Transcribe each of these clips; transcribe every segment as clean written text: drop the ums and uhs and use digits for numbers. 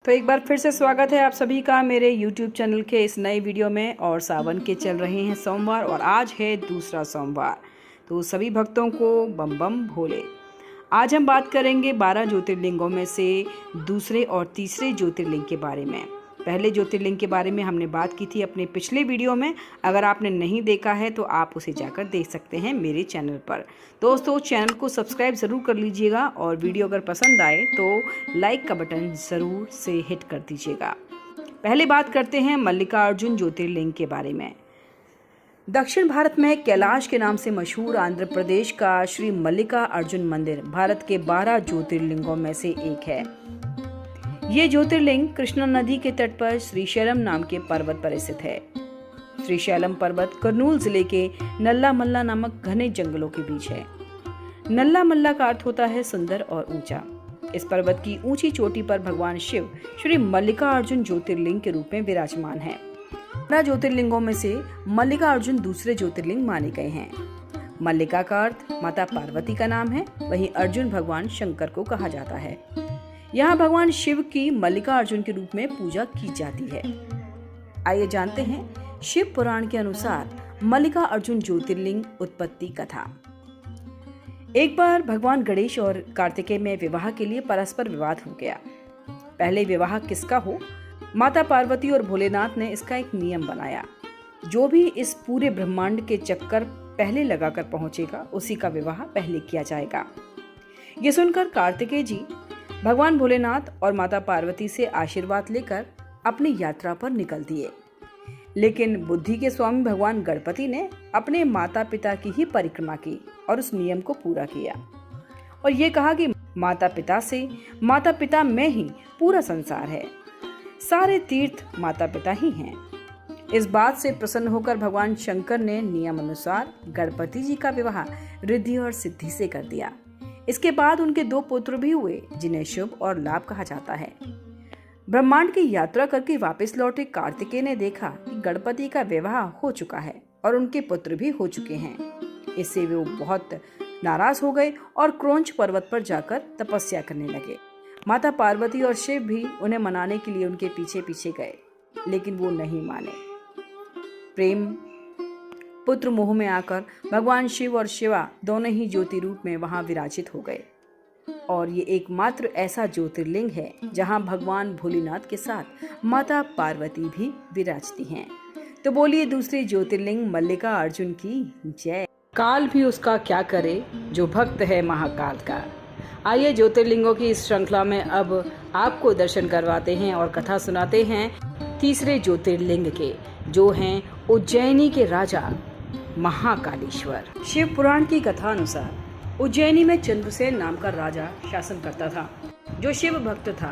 तो एक बार फिर से स्वागत है आप सभी का मेरे YouTube चैनल के इस नए वीडियो में। और सावन के चल रहे हैं सोमवार और आज है दूसरा सोमवार। तो सभी भक्तों को बम बम भोले। आज हम बात करेंगे 12 ज्योतिर्लिंगों में से दूसरे और तीसरे ज्योतिर्लिंग के बारे में। पहले ज्योतिर्लिंग के बारे में हमने बात की थी अपने पिछले वीडियो में। अगर आपने नहीं देखा है तो आप उसे जाकर देख सकते हैं मेरे चैनल पर। दोस्तों चैनल को सब्सक्राइब ज़रूर कर लीजिएगा और वीडियो अगर पसंद आए तो लाइक का बटन ज़रूर से हिट कर दीजिएगा। पहले बात करते हैं मल्लिकार्जुन ज्योतिर्लिंग के बारे में। दक्षिण भारत में कैलाश के नाम से मशहूर आंध्र प्रदेश का श्री मल्लिकार्जुन मंदिर भारत के 12 ज्योतिर्लिंगों में से एक है। ये ज्योतिर्लिंग कृष्णा नदी के तट पर श्रीशैलम नाम के पर्वत पर स्थित है। श्रीशैलम पर्वत कर्नूल जिले के नल्ला मल्ला नामक घने जंगलों के बीच है। नल्ला मल्ला का अर्थ होता है सुंदर और ऊंचा। इस पर्वत की ऊंची चोटी पर भगवान शिव श्री मल्लिकार्जुन ज्योतिर्लिंग के रूप में विराजमान है। 12 ज्योतिर्लिंगों में से मल्लिकार्जुन दूसरे ज्योतिर्लिंग माने गए हैं। मल्लिका का अर्थ माता पार्वती का नाम है, वहीं अर्जुन भगवान शंकर को कहा जाता है। यहाँ भगवान शिव की मल्लिकार्जुन के रूप में पूजा की जाती है। आइए जानते हैं शिव पुराण के अनुसार मल्लिकार्जुन ज्योतिर्लिंग उत्पत्ति कथा। एक बार भगवान गणेश और कार्तिकेय में विवाह के लिए परस्पर विवाद हो गया। पहले विवाह किसका हो, माता पार्वती और भोलेनाथ ने इसका एक नियम बनाया। जो भी इस पूरे ब्रह्मांड के चक्कर पहले लगाकर पहुंचेगा उसी का विवाह पहले किया जाएगा। ये सुनकर कार्तिकेय जी भगवान भोलेनाथ और माता पार्वती से आशीर्वाद लेकर अपनी यात्रा पर निकल दिए। लेकिन बुद्धि के स्वामी भगवान गणपति ने अपने माता पिता की ही परिक्रमा की और उस नियम को पूरा किया और ये कहा कि माता पिता में ही पूरा संसार है, सारे तीर्थ माता पिता ही हैं। इस बात से प्रसन्न होकर भगवान शंकर ने नियम अनुसार गणपति जी का विवाह रिद्धि और सिद्धि से कर दिया। इसके बाद उनके 2 पुत्र भी हुए जिन्हें शुभ और लाभ कहा जाता है। ब्रह्मांड की यात्रा करके वापस लौटे कार्तिकेय ने देखा कि गणपति का विवाह हो चुका है और उनके पुत्र भी हो चुके हैं। इससे वो बहुत नाराज हो गए और क्रोंच पर्वत पर जाकर तपस्या करने लगे। माता पार्वती और शिव भी उन्हें मनाने के लिए उनके पीछे पीछे गए, लेकिन वो नहीं माने। प्रेम पुत्र मोह में आकर भगवान शिव और शिवा दोनों ही ज्योति रूप में वहां विराजित हो गए। और ये एकमात्र ऐसा ज्योतिर्लिंग है जहां भगवान भोलेनाथ के साथ माता पार्वती भी विराजती हैं। तो बोलिए दूसरी ज्योतिर्लिंग मल्लिकार्जुन की जय। काल भी उसका क्या करे जो भक्त है महाकाल का। आइए ज्योतिर्लिंगों की इस श्रृंखला में अब आपको दर्शन करवाते हैं और कथा सुनाते हैं तीसरे ज्योतिर्लिंग के, जो हैं उज्जैनी के राजा महाकालेश्वर। शिव पुराण की कथा अनुसार उज्जैनी में चंद्रसेन नाम का राजा शासन करता था, जो शिव भक्त था।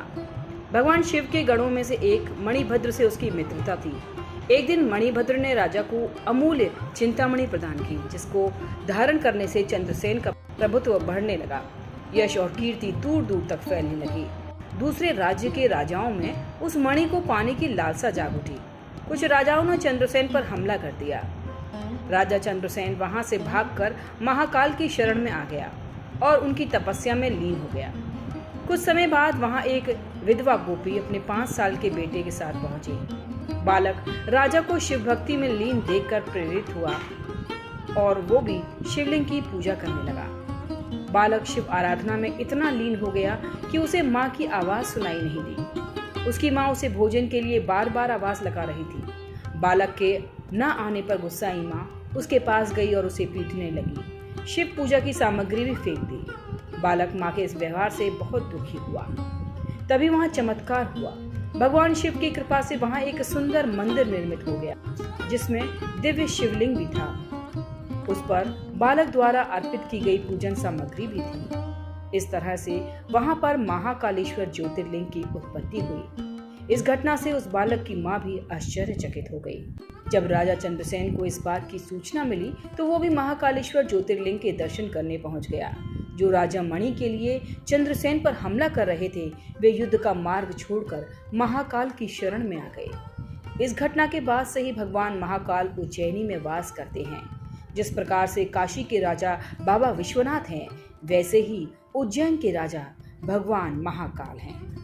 भगवान शिव के गणों में से एक मणिभद्र से उसकी मित्रता थी। एक दिन मणिभद्र ने राजा को अमूल्य चिंतामणि प्रदान की, जिसको धारण करने से चंद्रसेन का प्रभुत्व बढ़ने लगा। यश और कीर्ति दूर दूर तक फैलने लगी। दूसरे राज्य के राजाओं में उस मणि को पाने की लालसा जाग उठी। कुछ राजाओं ने चंद्रसेन पर हमला कर दिया। राजा चंद्रसेन वहां से भागकर महाकाल की शरण में आ गया और उनकी तपस्या में लीन हो गया। कुछ समय बाद वहां एक विधवा गोपी अपने 5 साल के बेटे के साथ पहुंची। बालक राजा को शिव भक्ति में लीन देखकर प्रेरित हुआ और वो भी शिवलिंग की पूजा करने लगा। बालक शिव आराधना में इतना लीन हो गया कि उसे माँ की आवाज सुनाई नहीं दी। उसकी माँ उसे भोजन के लिए बार बार आवाज लगा रही थी। बालक के न आने पर गुस्साई माँ उसके पास गई और उसे पीटने लगी। शिव पूजा की सामग्री भी फेंक दी। बालक माँ के इस व्यवहार से बहुत दुखी हुआ। तभी वहाँ चमत्कार हुआ। भगवान शिव की कृपा से वहाँ एक सुंदर मंदिर निर्मित हो गया, जिसमें दिव्य शिवलिंग भी था। उस पर बालक द्वारा अर्पित की गई पूजन सामग्री भी थी। इस तरह से वहाँ पर महाकालेश्वर ज्योतिर्लिंग की उत्पत्ति हुई। इस घटना से उस बालक की माँ भी आश्चर्यचकित हो गई। जब राजा चंद्रसेन को इस बात की सूचना मिली तो वो भी महाकालेश्वर ज्योतिर्लिंग के दर्शन करने पहुंच गया। जो राजा मणि के लिए चंद्रसेन पर हमला कर रहे थे, वे युद्ध का मार्ग छोड़कर महाकाल की शरण में आ गए। इस घटना के बाद से ही भगवान महाकाल उज्जैनी में वास करते हैं। जिस प्रकार से काशी के राजा बाबा विश्वनाथ हैं, वैसे ही उज्जैन के राजा भगवान महाकाल हैं।